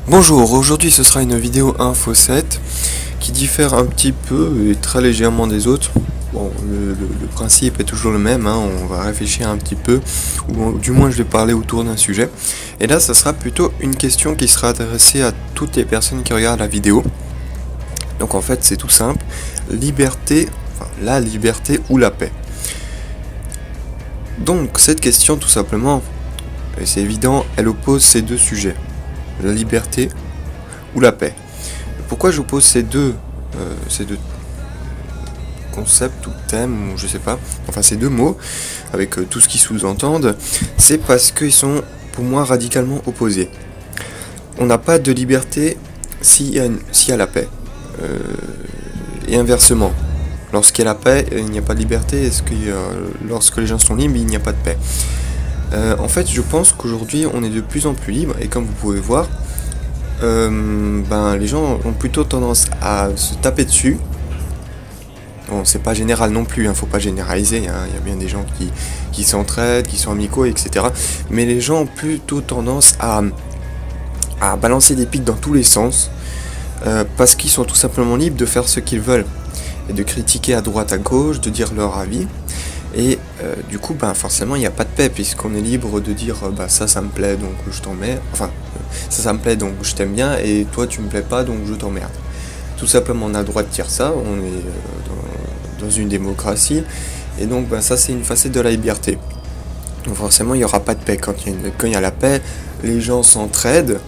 Bonjour, aujourd'hui ce sera une vidéo info 7 qui diffère un petit peu et très légèrement des autres. Bon, le principe est toujours le même, hein, on va réfléchir un petit peu, ou du moins je vais parler autour d'un sujet. Et là, ça sera plutôt une question qui sera adressée à toutes les personnes qui regardent la vidéo. Donc en fait, c'est tout simple, la liberté ou la paix. Donc cette question, tout simplement, et c'est évident, elle oppose ces deux sujets. La liberté ou la paix. Pourquoi j'oppose ces deux concepts ou thèmes, ou je sais pas, enfin ces deux mots, avec tout ce qu'ils sous-entendent, c'est parce qu'ils sont pour moi radicalement opposés. On n'a pas de liberté s'il y a la paix. Et inversement. Lorsqu'il y a la paix, il n'y a pas de liberté, lorsque les gens sont libres, il n'y a pas de paix. En fait, je pense qu'aujourd'hui, on est de plus en plus libre, et comme vous pouvez voir, les gens ont plutôt tendance à se taper dessus. Bon, c'est pas général non plus, faut pas généraliser, hein. Il y a bien des gens qui s'entraident, qui sont amicaux, etc. Mais les gens ont plutôt tendance à balancer des pics dans tous les sens, parce qu'ils sont tout simplement libres de faire ce qu'ils veulent, et de critiquer à droite à gauche, de dire leur avis. Et du coup, forcément, il n'y a pas de paix, puisqu'on est libre de dire ça me plaît, donc je t'emmerde. Enfin, ça me plaît, donc je t'aime bien, et toi, tu me plais pas, donc je t'emmerde. Tout simplement, on a le droit de dire ça, on est dans une démocratie, et donc ça, c'est une facette de la liberté. Donc forcément, il n'y aura pas de paix. Quand il y a la paix, les gens s'entraident,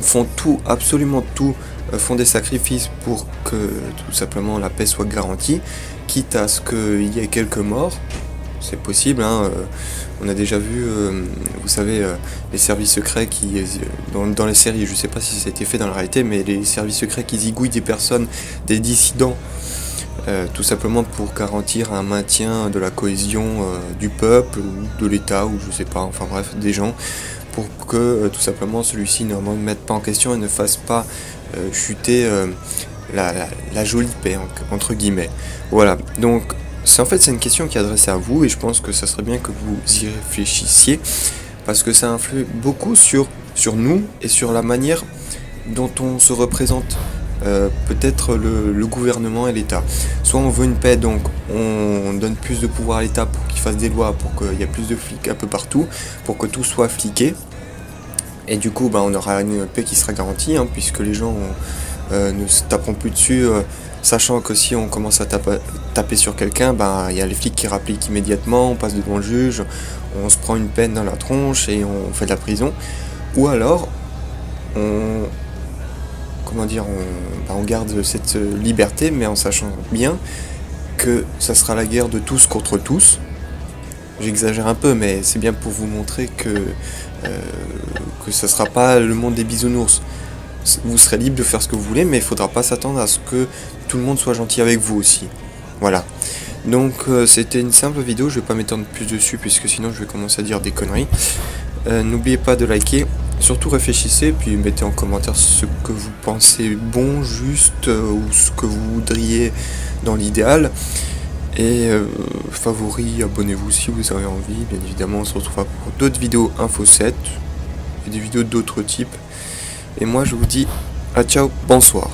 font tout, absolument tout, font des sacrifices pour que tout simplement la paix soit garantie, quitte à ce qu'il y ait quelques morts. C'est possible, hein, on a déjà vu, vous savez, les services secrets dans les séries, je sais pas si ça a été fait dans la réalité, mais les services secrets qui zigouillent des personnes, des dissidents, tout simplement pour garantir un maintien de la cohésion du peuple, ou de l'État, ou je sais pas, enfin bref, des gens, pour que tout simplement celui-ci ne remette pas en question et ne fasse pas chuter la jolie paix, entre guillemets. Voilà, donc c'est une question qui est adressée à vous, et je pense que ça serait bien que vous y réfléchissiez, parce que ça influe beaucoup sur nous et sur la manière dont on se représente, peut-être le gouvernement et l'État. Soit on veut une paix, donc on donne plus de pouvoir à l'État pour qu'il fasse des lois, pour qu'il y ait plus de flics un peu partout, pour que tout soit fliqué, et du coup on aura une paix qui sera garantie, hein, puisque les gens ne se taperont plus dessus, sachant que si on commence à taper sur quelqu'un, il y a les flics qui rappliquent immédiatement, on passe devant le juge, on se prend une peine dans la tronche et on fait de la prison. Ou alors on garde cette liberté, mais en sachant bien que ça sera la guerre de tous contre tous. J'exagère un peu, mais c'est bien pour vous montrer que ça sera pas le monde des bisounours. Vous serez libre de faire ce que vous voulez, mais il faudra pas s'attendre à ce que tout le monde soit gentil avec vous aussi. Voilà. Donc c'était une simple vidéo, je vais pas m'étendre plus dessus, puisque sinon je vais commencer à dire des conneries. N'oubliez pas de liker, surtout réfléchissez, puis mettez en commentaire ce que vous pensez bon, juste, ou ce que vous voudriez dans l'idéal. Et favoris, abonnez-vous si vous avez envie. Bien évidemment, on se retrouvera pour d'autres vidéos Info 7 et des vidéos d'autres types. Et moi je vous dis à ciao, bonsoir.